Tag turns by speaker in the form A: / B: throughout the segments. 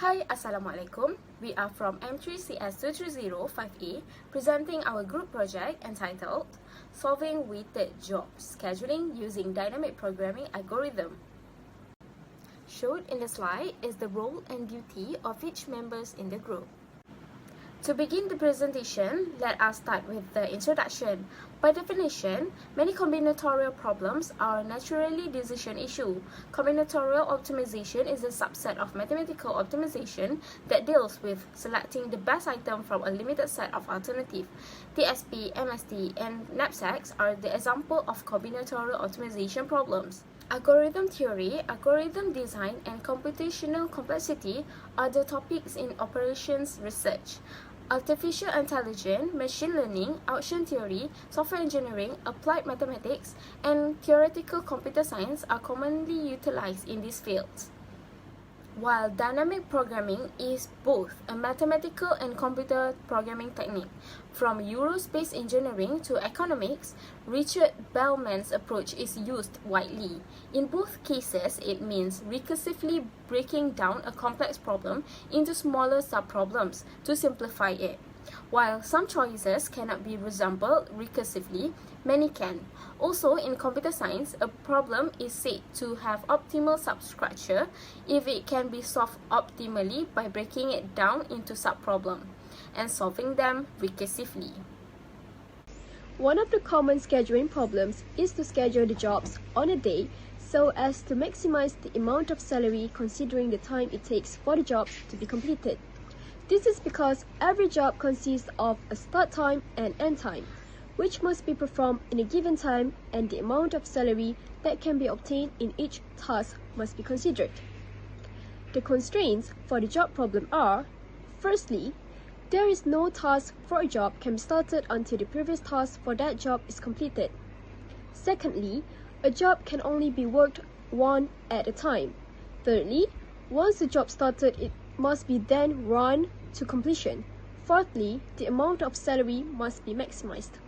A: Hi, Assalamualaikum. We are from M3CS645A presenting our group project entitled Solving Weighted Job Scheduling Using Dynamic Programming Algorithm. Shown in the slide is the role and duty of each members in the group. To begin the presentation, let us start with the introduction. By definition, many combinatorial problems are naturally decision issue. Combinatorial optimization is a subset of mathematical optimization that deals with selecting the best item from a limited set of alternatives. TSP, MST, and knapsacks are the example of combinatorial optimization problems. Algorithm theory, algorithm design, and computational complexity are the topics in operations research. Artificial intelligence, machine learning, action theory, software engineering, applied mathematics, and theoretical computer science are commonly utilized in these fields. While dynamic programming is both a mathematical and computer programming technique, from Eurospace engineering to economics, Richard Bellman's approach is used widely. In both cases, it means recursively breaking down a complex problem into smaller subproblems to simplify it. While some choices cannot be resolved recursively, many can. Also, in computer science, a problem is said to have optimal substructure if it can be solved optimally by breaking it down into subproblems and solving them recursively.
B: One of the common scheduling problems is to schedule the jobs on a day so as to maximize the amount of salary considering the time it takes for the job to be completed. This is because every job consists of a start time and end time, which must be performed in a given time, and the amount of salary that can be obtained in each task must be considered. The constraints for the job problem are: firstly, there is no task for a job can be started until the previous task for that job is completed. Secondly, a job can only be worked one at a time. Thirdly, once the job started, it must be then run to completion. Fourthly, the amount of salary must be maximized.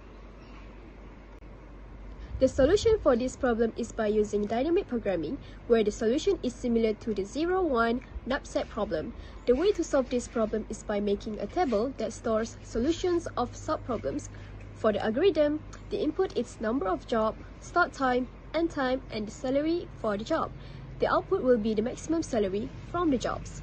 B: The solution for this problem is by using dynamic programming, where the solution is similar to the 0-1 knapsack problem. The way to solve this problem is by making a table that stores solutions of subproblems. For the algorithm, the input is number of job, start time, end time, and the salary for the job. The output will be the maximum salary from the jobs.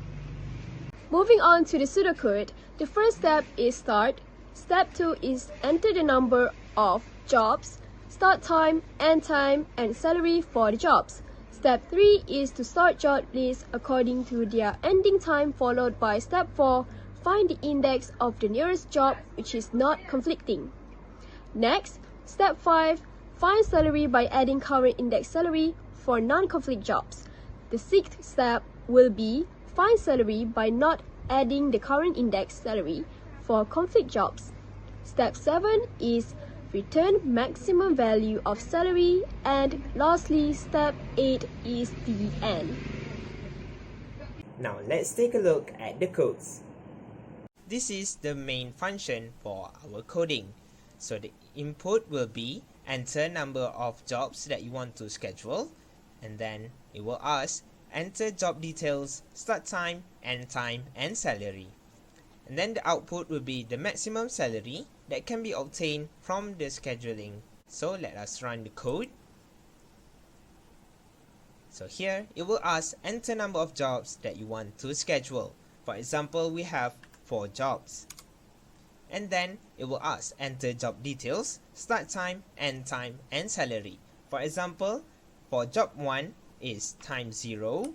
B: Moving on to the pseudocode, the first step is start. Step 2 is enter the number of jobs, start time, end time, and salary for the jobs. Step 3 is to sort job lists according to their ending time, followed by step 4, find the index of the nearest job which is not conflicting. Next, step 5, find salary by adding current index salary for non-conflict jobs. The sixth step will be find salary by not adding the current index salary for conflict jobs. Step 7 is return maximum value of salary, and lastly, step 8 is the end.
C: Now let's take a look at the codes. This is the main function for our coding. So the input will be enter number of jobs that you want to schedule, and then it will ask enter job details, start time, end time, and salary. And then the output will be the maximum salary that can be obtained from the scheduling. So let us run the code. So here it will ask enter number of jobs that you want to schedule. For example, we have 4 jobs. And then it will ask enter job details, start time, end time, and salary. For example, for job 1 is time 0,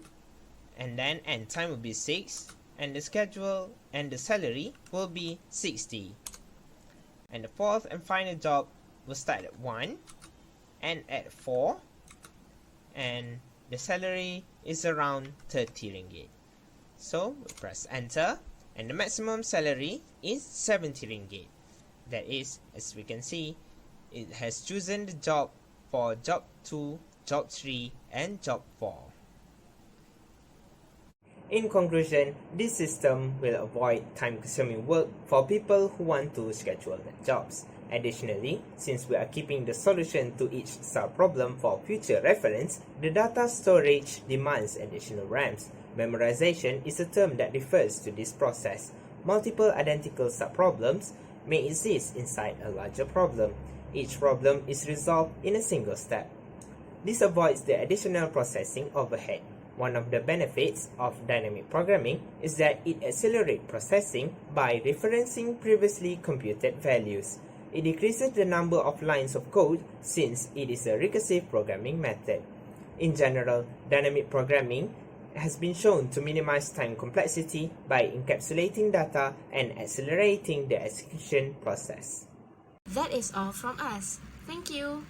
C: and then end time will be 6, and the schedule and the salary will be 60. And the fourth and final job will start at 1 and at 4, and the salary is around 30 ringgit. So we press enter, and the maximum salary is 70 ringgit. That is, as we can see, it has chosen the job for job 2, job 3, and job 4. In conclusion, this system will avoid time-consuming work for people who want to schedule their jobs. Additionally, since we are keeping the solution to each sub-problem for future reference, the data storage demands additional RAMs. Memorization is a term that refers to this process. Multiple identical subproblems may exist inside a larger problem. Each problem is resolved in a single step. This avoids the additional processing overhead. One of the benefits of dynamic programming is that it accelerates processing by referencing previously computed values. It decreases the number of lines of code since it is a recursive programming method. In general, dynamic programming has been shown to minimize time complexity by encapsulating data and accelerating the execution process.
A: That is all from us. Thank you.